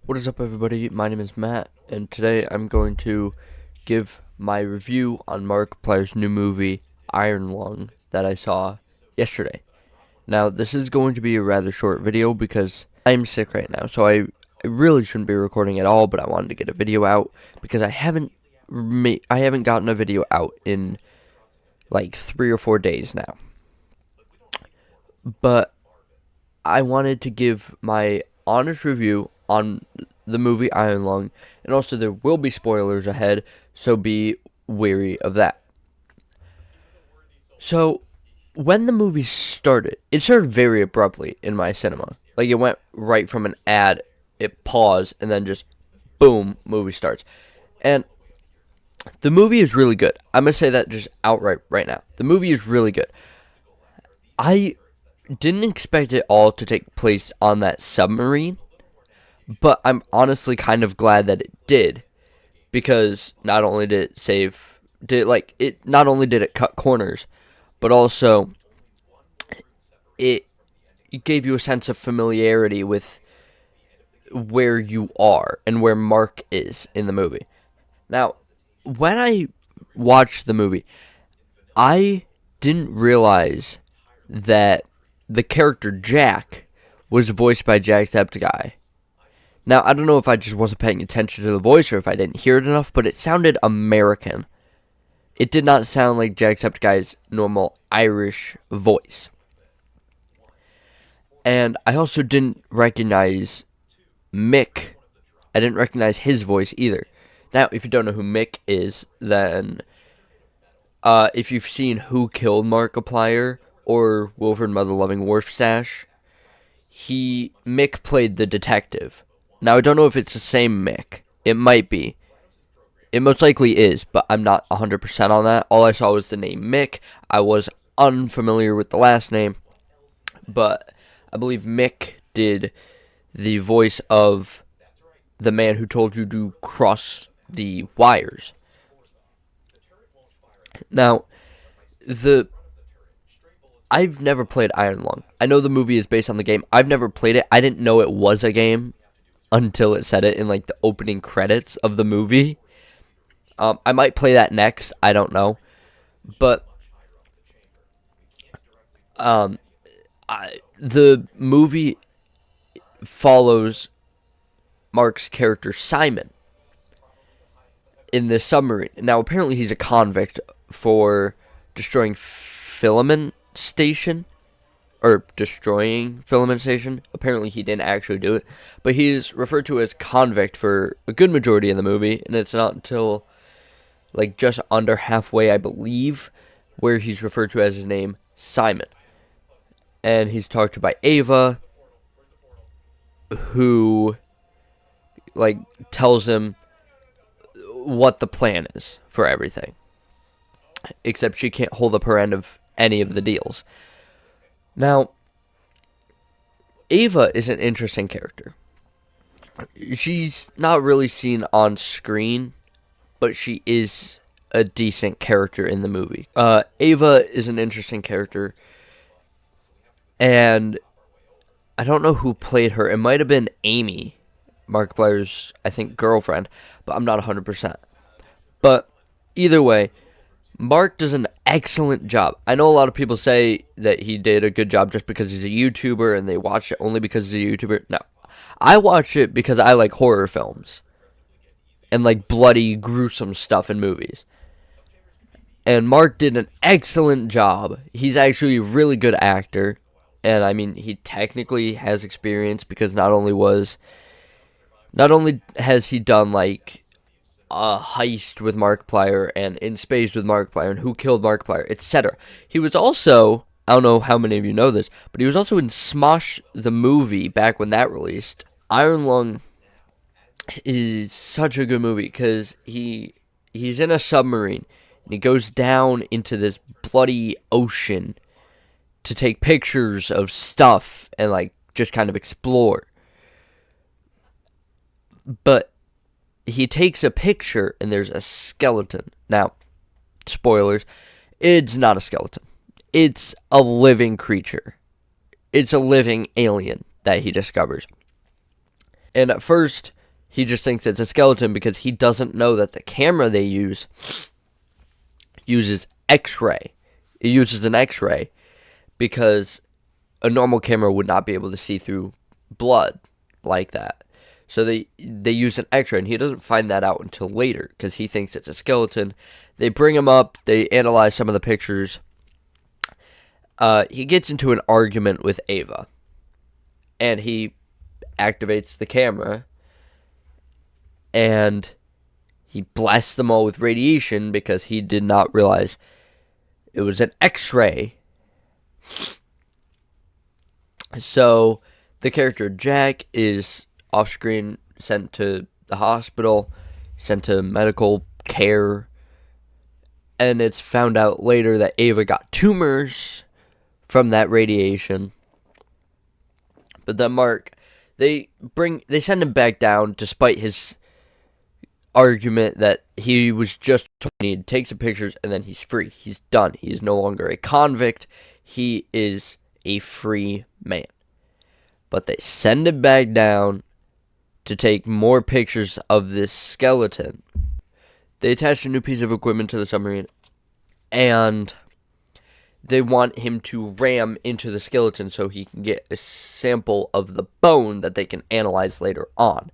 What is up, everybody? My name is Matt, and today I'm going to give my review on Markiplier's new movie, Iron Lung, that I saw yesterday. Now, this is going to be a rather short video because I'm sick right now, so I really shouldn't be recording at all, but I wanted to get a video out because I haven't gotten a video out in like 3 or 4 days now. But I wanted to give my honest review on the movie Iron Lung, and also there will be spoilers ahead, so be wary of that. So, when the movie started, it started very abruptly in my cinema. Like, it went right from an ad, it paused, and then just, boom, movie starts. And the movie is really good. I'm going to say that just outright right now. The movie is really good. I didn't expect it all to take place on that submarine, but I'm honestly kind of glad that it did, because not only did it cut corners, but also it gave you a sense of familiarity with where you are and where Mark is in the movie. Now, when I watched the movie, I didn't realize that the character Jack was voiced by Jacksepticeye. Now, I don't know if I just wasn't paying attention to the voice or if I didn't hear it enough, but it sounded American. It did not sound like Jacksepticeye's normal Irish voice. And I also didn't recognize Mick. I didn't recognize his voice either. Now, if you don't know who Mick is, then if you've seen Who Killed Markiplier or Wilfred Mother Loving Warfstache, Mick played the detective. Now, I don't know if it's the same Mick. It might be. It most likely is, but I'm not 100% on that. All I saw was the name Mick. I was unfamiliar with the last name, but I believe Mick did the voice of the man who told you to cross the wires. Now, I've never played Iron Lung. I know the movie is based on the game. I've never played it. I didn't know it was a game until it said it in like the opening credits of the movie. I might play that next. I don't know, but the movie follows Mark's character Simon in this submarine. Now, apparently, he's a convict for destroying Filament Station. Or destroying Filament Station. Apparently he didn't actually do it, but he's referred to as convict for a good majority of the movie, and it's not until like just under halfway, I believe, where he's referred to as his name Simon. And he's talked to by Ava, who like tells him what the plan is for everything, except she can't hold up her end of any of the deals. Now, Ava is an interesting character. She's not really seen on screen, but she is a decent character in the movie. Ava is an interesting character, and I don't know who played her. It might have been Amy, Markiplier's, I think, girlfriend, but I'm not 100%. But either way, Mark does an excellent job. I know a lot of people say that he did a good job just because he's a YouTuber and they watch it only because he's a YouTuber. No, I watch it because I like horror films and like bloody, gruesome stuff in movies. And Mark did an excellent job. He's actually a really good actor. And I mean, he technically has experience because not only has he done like a heist with Markiplier and In Space with Markiplier and Who Killed Markiplier, etc. He was also, I don't know how many of you know this, but he was also in Smosh the movie back when that released. Iron Lung is such a good movie because he's in a submarine and he goes down into this bloody ocean to take pictures of stuff and like just kind of explore. But he takes a picture and there's a skeleton. Now, spoilers, it's not a skeleton. It's a living creature. It's a living alien that he discovers. And at first, He just thinks it's a skeleton because he doesn't know that the camera they uses X-ray. It uses an X-ray because a normal camera would not be able to see through blood like that. So they use an X-ray, and he doesn't find that out until later because he thinks it's a skeleton. They bring him up. They analyze some of the pictures. He gets into an argument with Ava, and he activates the camera, and he blasts them all with radiation because he did not realize it was an X-ray. So the character Jack is off-screen, sent to the hospital, sent to medical care, and it's found out later that Ava got tumors from that radiation. But then Mark, they send him back down despite his argument that he was just he takes some pictures and then he's free. He's done. He's no longer a convict. He is a free man. But they send him back down to take more pictures of this skeleton. They attach a new piece of equipment to the submarine, and they want him to ram into the skeleton so he can get a sample of the bone that they can analyze later on.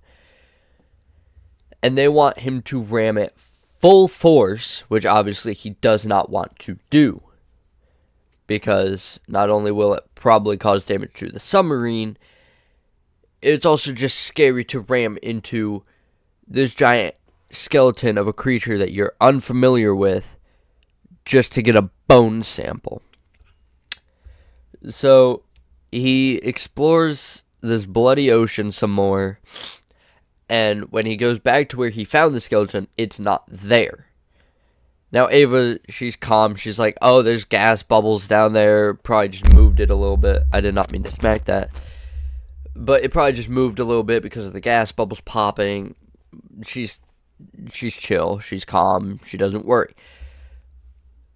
And they want him to ram it full force, which obviously he does not want to do, because not only will it probably cause damage to the submarine, it's also just scary to ram into this giant skeleton of a creature that you're unfamiliar with just to get a bone sample. So he explores this bloody ocean some more, and when he goes back to where he found the skeleton, it's not there. Now Ava, she's calm. She's like, oh, there's gas bubbles down there. Probably just moved it a little bit. I did not mean to smack that. But it probably just moved a little bit because of the gas bubbles popping. She's chill. She's calm. She doesn't worry.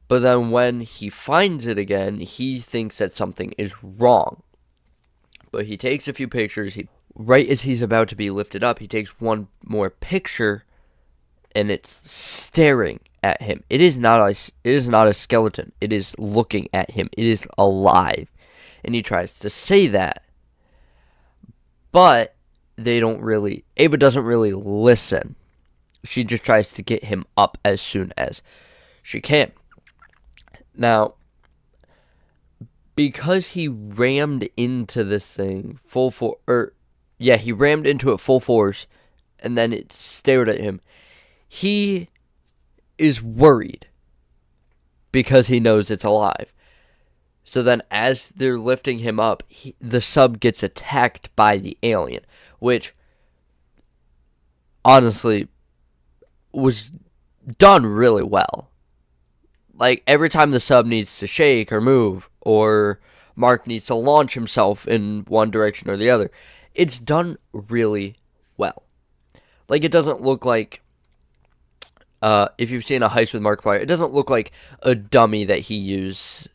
But then when he finds it again, he thinks that something is wrong. But he takes a few pictures. Right as he's about to be lifted up, he takes one more picture, and it's staring at him. It is not a skeleton. It is looking at him. It is alive. And he tries to say that. But Ava doesn't really listen. She just tries to get him up as soon as she can. Now, because he rammed into this thing he rammed into it full force, and then it stared at him. He is worried because he knows it's alive. So then as they're lifting him up, the sub gets attacked by the alien, which honestly was done really well. Like, every time the sub needs to shake or move, or Mark needs to launch himself in one direction or the other, it's done really well. Like, it doesn't look like, if you've seen a Heist with Markiplier, it doesn't look like a dummy that he used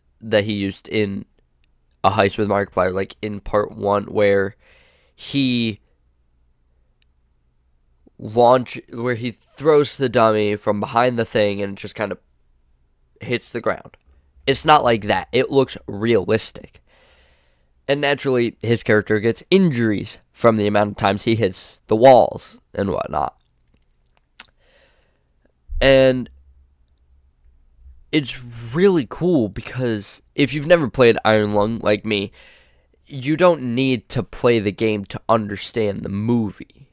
in a Heist with Markiplier, like in part 1, where he throws the dummy from behind the thing and it just kind of hits the ground. It's not like that. It looks realistic. And naturally, his character gets injuries from the amount of times he hits the walls and whatnot. And it's really cool because if you've never played Iron Lung like me, you don't need to play the game to understand the movie.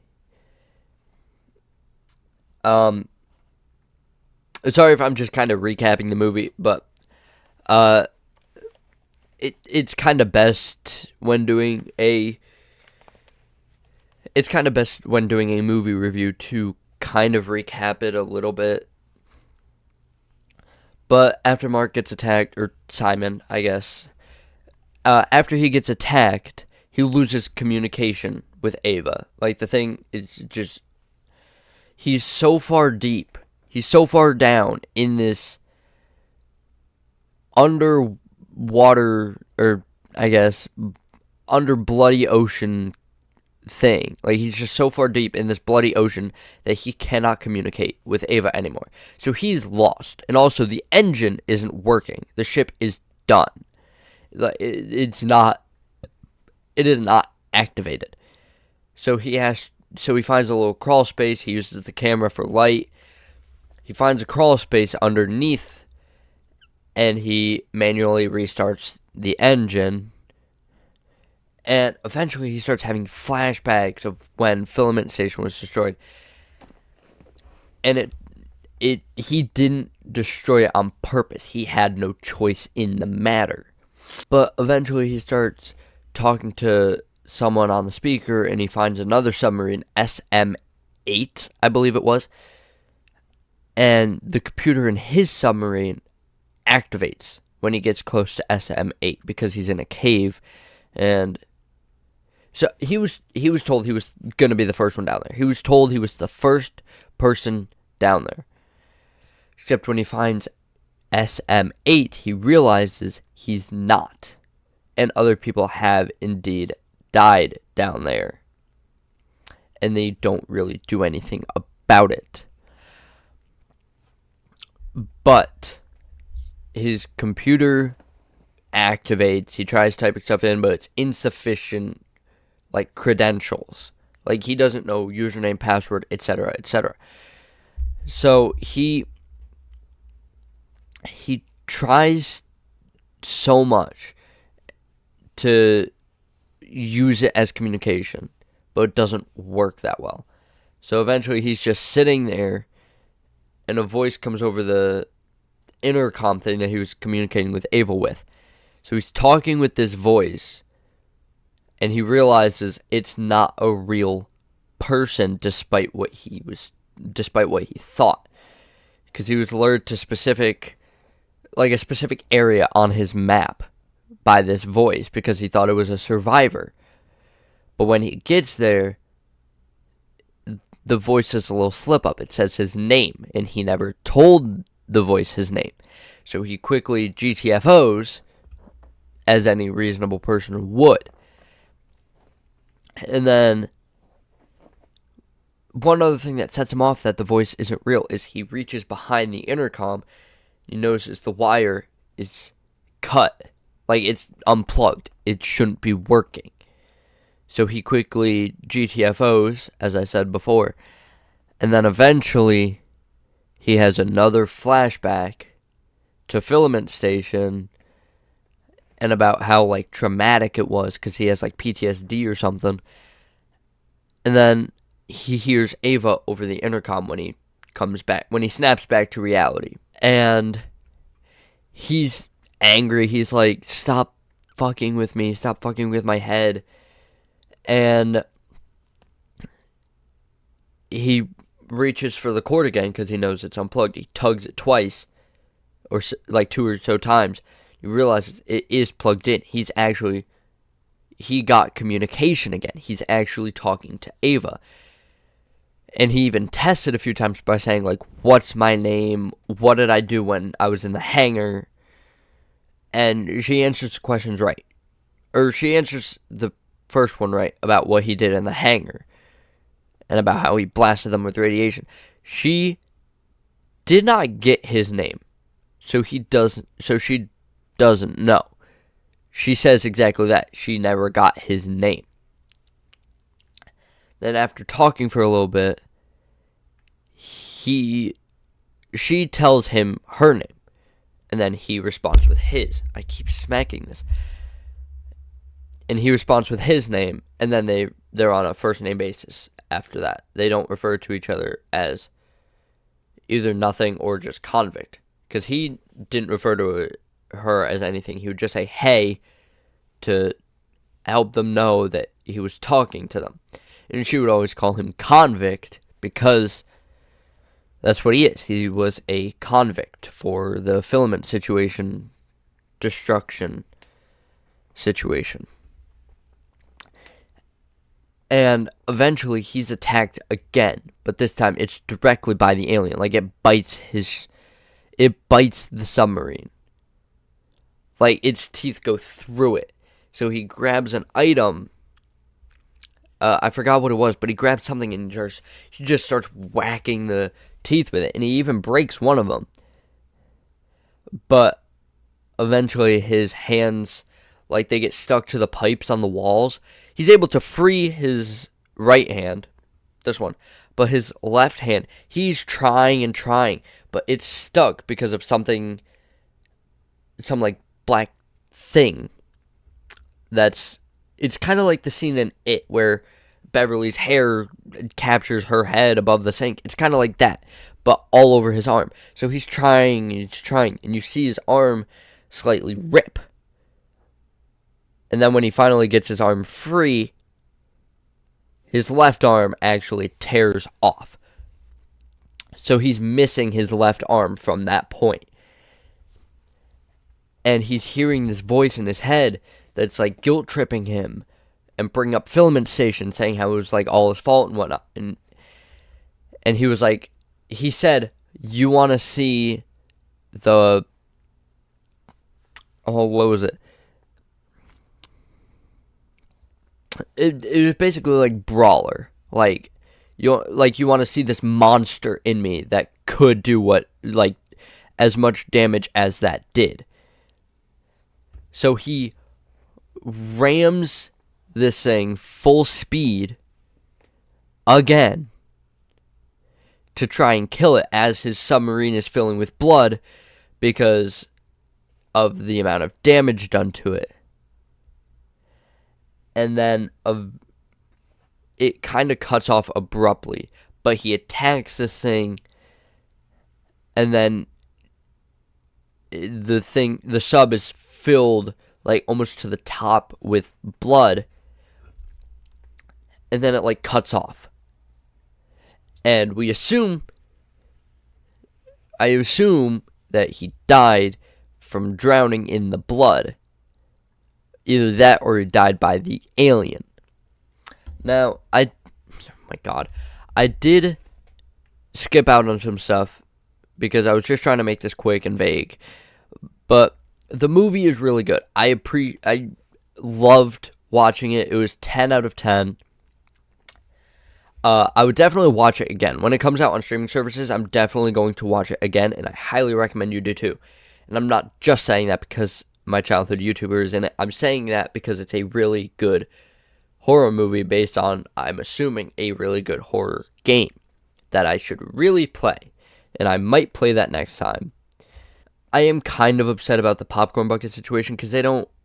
Sorry if I'm just kind of recapping the movie, but it's kind of best when doing a movie review to kind of recap it a little bit. But after Mark gets attacked, or Simon, I guess, after he gets attacked, he loses communication with Ava. Like, the thing is just, he's so far deep, he's so far down in this underwater, or I guess, under bloody ocean thing. Like, he's just so far deep in this bloody ocean that he cannot communicate with Ava anymore. So he's lost. And also, the engine isn't working. The ship is done. It's not. It is not activated. So he finds a little crawl space. He uses the camera for light. He finds a crawl space underneath, and he manually restarts the engine. And eventually he starts having flashbacks of when Filament Station was destroyed. And he didn't destroy it on purpose. He had no choice in the matter. But eventually he starts talking to someone on the speaker, and he finds another submarine, SM-8, I believe it was. And the computer in his submarine activates when he gets close to SM-8 because he's in a cave. And so he was told he was going to be the first one down there. He was told he was the first person down there. Except when he finds SM-8, he realizes he's not. And other people have indeed died down there. And they don't really do anything about it. But his computer activates. He tries typing stuff in, but it's insufficient, like, credentials. Like, he doesn't know username, password, etc., etc. So he tries so much to use it as communication, but it doesn't work that well. So eventually he's just sitting there, and a voice comes over the intercom thing that he was communicating with Ava with. So he's talking with this voice, and he realizes it's not a real person, despite what he thought, because he was lured to a specific area on his map by this voice because he thought it was a survivor. But when he gets there, the voice says a little slip up. It says his name, and he never told the voice his name. So he quickly GTFOs, as any reasonable person would. And then one other thing that sets him off that the voice isn't real is he reaches behind the intercom. He notices the wire is cut. Like, it's unplugged. It shouldn't be working. So he quickly GTFOs, as I said before. And then eventually, he has another flashback to Filament Station and about how, like, traumatic it was because he has, like, PTSD or something. And then he hears Ava over the intercom when he snaps back to reality. And he's angry. He's like, stop fucking with me. Stop fucking with my head. And he reaches for the cord again because he knows it's unplugged. He tugs it twice, or like 2 or so times. He realizes it is plugged in. He got communication again. He's actually talking to Ava. And he even tested a few times by saying, like, what's my name? What did I do when I was in the hangar? And she answers the questions right. Or she answers the first one right about what he did in the hangar. And about how he blasted them with radiation. She did not get his name. So she doesn't know. She says exactly that. She never got his name. Then after talking for a little bit, she tells him her name. And then he responds with his. I keep smacking this. And he responds with his name, and then they're on a first name basis after that. They don't refer to each other as either nothing or just convict. Because he didn't refer to her as anything. He would just say, hey, to help them know that he was talking to them. And she would always call him convict because that's what he is. He was a convict for the filament destruction situation. And eventually he's attacked again, but this time it's directly by the alien. Like, it bites the submarine. Like, its teeth go through it. So he grabs an item I forgot what it was, but he grabs something and he just starts whacking the teeth with it, and he even breaks one of them. But eventually his hands, like, they get stuck to the pipes on the walls. He's able to free his right hand, this one, but his left hand, he's trying and trying, but it's stuck because of some like black thing. It's kind of like the scene in It where Beverly's hair captures her head above the sink. It's kind of like that, but all over his arm. So he's trying, and you see his arm slightly rip. And then when he finally gets his arm free, his left arm actually tears off. So he's missing his left arm from that point. And he's hearing this voice in his head that's like guilt tripping him and bring up Filament Station, saying how it was like all his fault and whatnot. And he was like, he said, you want to see the, oh, what was it? It was basically like Brawler. Like you want to see this monster in me that could do what, like, as much damage as that did. So he rams this thing full speed again to try and kill it as his submarine is filling with blood because of the amount of damage done to it. And then it kind of cuts off abruptly, but he attacks this thing, and then the sub is filled like almost to the top with blood, and then it like cuts off. And I assume that he died from drowning in the blood. Either that or he died by the alien. Now, oh my god, I did skip out on some stuff because I was just trying to make this quick and vague. But the movie is really good. I loved watching it. It was 10 out of 10. I would definitely watch it again. When it comes out on streaming services, I'm definitely going to watch it again, and I highly recommend you do too. And I'm not just saying that because my childhood YouTuber is in it. I'm saying that because it's a really good horror movie based on, I'm assuming, a really good horror game that I should really play. And I might play that next time. I am kind of upset about the popcorn bucket situation because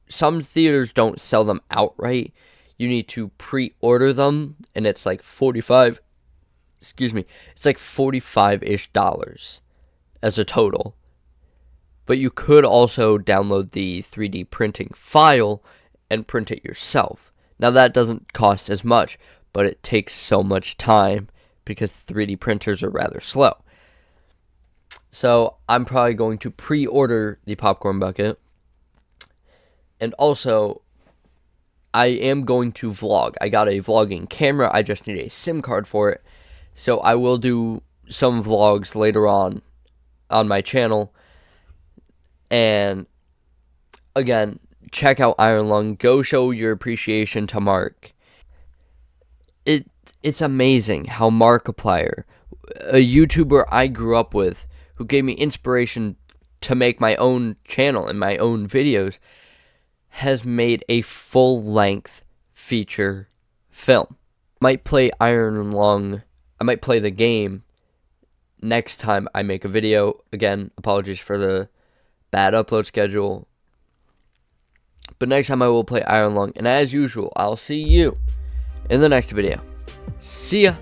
some theaters don't sell them outright. You need to pre-order them, and it's like it's like $45-ish as a total. But you could also download the 3D printing file and print it yourself. Now that doesn't cost as much, but it takes so much time because 3D printers are rather slow. So I'm probably going to pre-order the popcorn bucket. And also, I am going to vlog. I got a vlogging camera. I just need a SIM card for it. So I will do some vlogs later on my channel. And again, check out Iron Lung. Go show your appreciation to Mark. It's amazing how Markiplier, a YouTuber I grew up with, who gave me inspiration to make my own channel and my own videos, has made a full-length feature film. Might play Iron Lung. I might play the game next time I make a video. Again, apologies for the bad upload schedule. But next time I will play Iron Lung. And as usual, I'll see you in the next video. See ya!